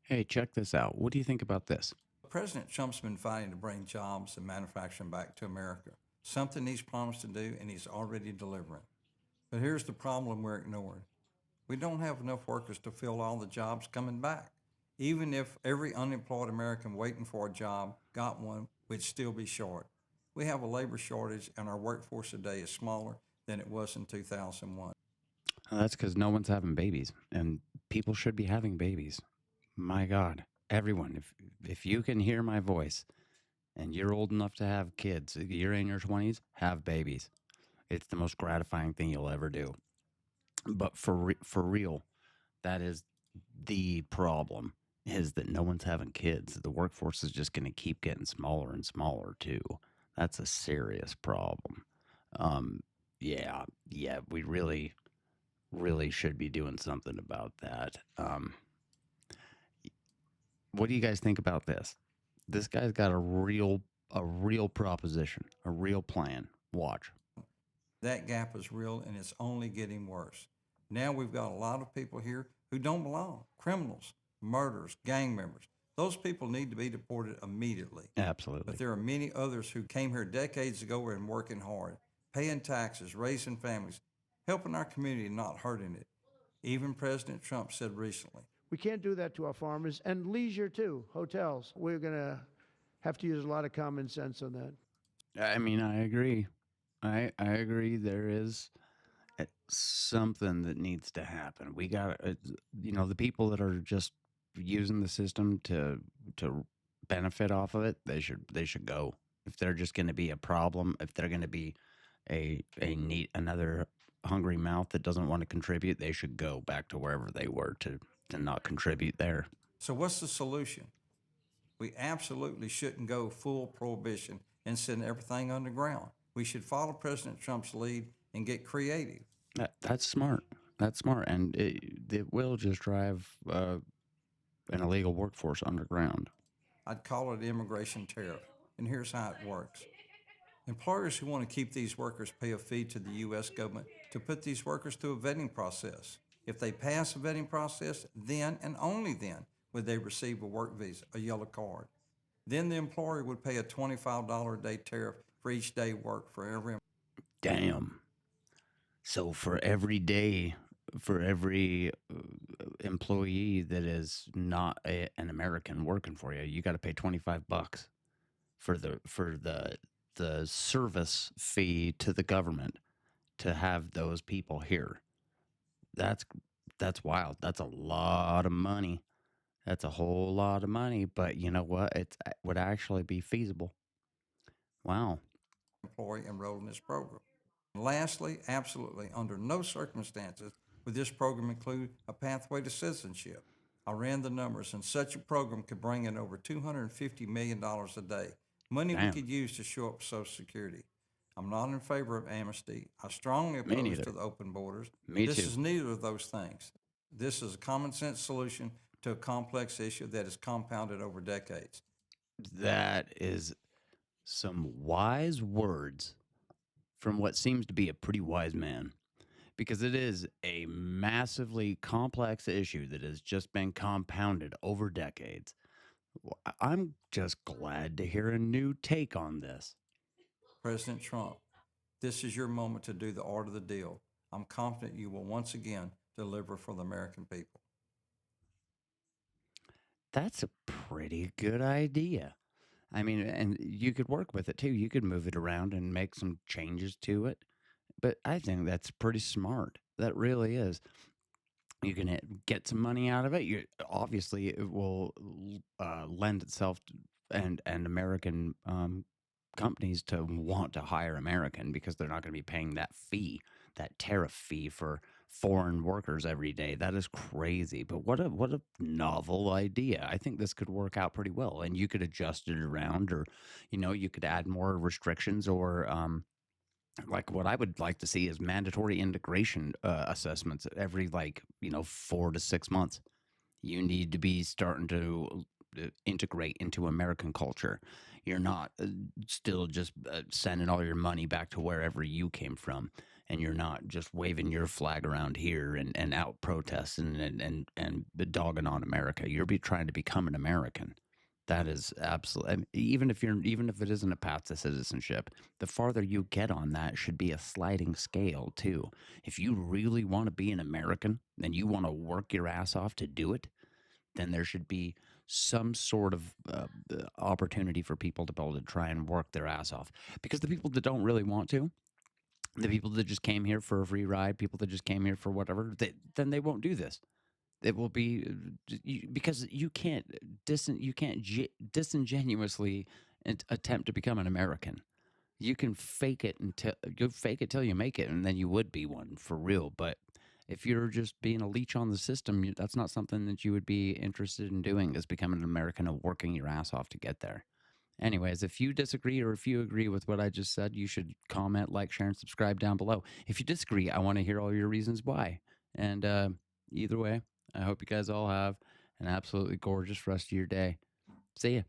Hey, check this out. What do you think about this? President Trump's been fighting to bring jobs and manufacturing back to America, something he's promised to do and he's already delivering. But here's the problem we're ignoring. We don't have enough workers to fill all the jobs coming back. Even if every unemployed American waiting for a job got one, we'd still be short. We have a labor shortage and our workforce today is smaller than it was in 2001. That's because no one's having babies, and people should be having babies. My God, everyone, if you can hear my voice and you're old enough to have kids, you're in your 20s, have babies. It's the most gratifying thing you'll ever do. But for real, that is the problem is that no one's having kids. The workforce is just going to keep getting smaller and smaller too. That's a serious problem. Um, yeah, we really should be doing something about that. What do you guys think about this? This guy's got a real proposition, a real plan. Watch. That gap is real and it's only getting worse. Now we've got a lot of people here who don't belong criminals, murderers, gang members. Those people need to be deported immediately. But Absolutely. there are many others who came here decades ago and working hard, paying taxes, raising families, helping our community, not hurting it. Even President Trump said recently, We can't do that to our farmers and leisure too, hotels. We're going to have to use a lot of common sense on that. I mean, I agree. I agree. There is something that needs to happen. We got the people that are just using the system to benefit off of it. They should go. If they're just going to be a problem, if they're going to be a neat another hungry mouth that doesn't want to contribute, they should go back to wherever they were to not contribute there. so what's the solution? We absolutely shouldn't go full prohibition and send everything underground. We should follow President Trump's lead and get creative. That's smart. That's smart, and it will just drive an illegal workforce underground. I'd call it immigration tariff. And here's how it works. Employers who want to keep these workers pay a fee to the U.S. government to put these workers through a vetting process. If they pass the vetting process, then and only then would they receive a work visa, a yellow card. Then the employer would pay a $25 a day tariff for each day worked for every. Damn. So for every employee that is not an American working for you, you got to pay $25 for the service fee to the government to have those people here. That's that's wild. That's a lot of money. That's a whole lot of money, but you know what? It would actually be feasible. Wow. Employee enrolled in this program. And lastly, absolutely, under no circumstances would this program include a pathway to citizenship. I ran the numbers, and such a program could bring in over $250 million a day, money we Damn. could use to show up Social Security. I'm not in favor of amnesty. I strongly Me oppose neither. to the open borders. Me This too. is neither of those things. This is a common sense solution to a complex issue that is compounded over decades. That is some wise words from what seems to be a pretty wise man, because it is a massively complex issue that has just been compounded over decades. I'm just glad to hear a new take on this. President Trump, this is your moment to do the art of the deal. I'm confident you will once again deliver for the American people. That's a pretty good idea. I mean, and you could work with it too. You could move it around and make some changes to it. But I think that's pretty smart. That really is. You can get some money out of it. You obviously it will lend itself to, and American companies to want to hire American because they're not going to be paying that fee, that tariff fee for foreign workers every day. That is crazy. But what a novel idea. I think this could work out pretty well, and you could adjust it around, or you could add more restrictions, or like what I would like to see is mandatory integration assessments every 4 to 6 months. You need to be starting to integrate into American culture. You're not still just sending all your money back to wherever you came from, and you're not just waving your flag around here and out protesting and dogging on America. You're trying to become an American. That is absolutely, even if it isn't a path to citizenship, the farther you get on that should be a sliding scale too. If you really want to be an American and you want to work your ass off to do it, then there should be some sort of opportunity for people to be able to try and work their ass off. Because the people that don't really want to, the people that just came here for a free ride, people that just came here for whatever, then they won't do this. It will be because you can't disingenuously attempt to become an American. You can fake it until you fake it till you make it, and then you would be one for real. But if you're just being a leech on the system, that's not something that you would be interested in doing. Is becoming an American and working your ass off to get there. Anyways, if you disagree or if you agree with what I just said, you should comment, like, share, and subscribe down below. If you disagree, I want to hear all your reasons why. And either way, I hope you guys all have an absolutely gorgeous rest of your day. See ya.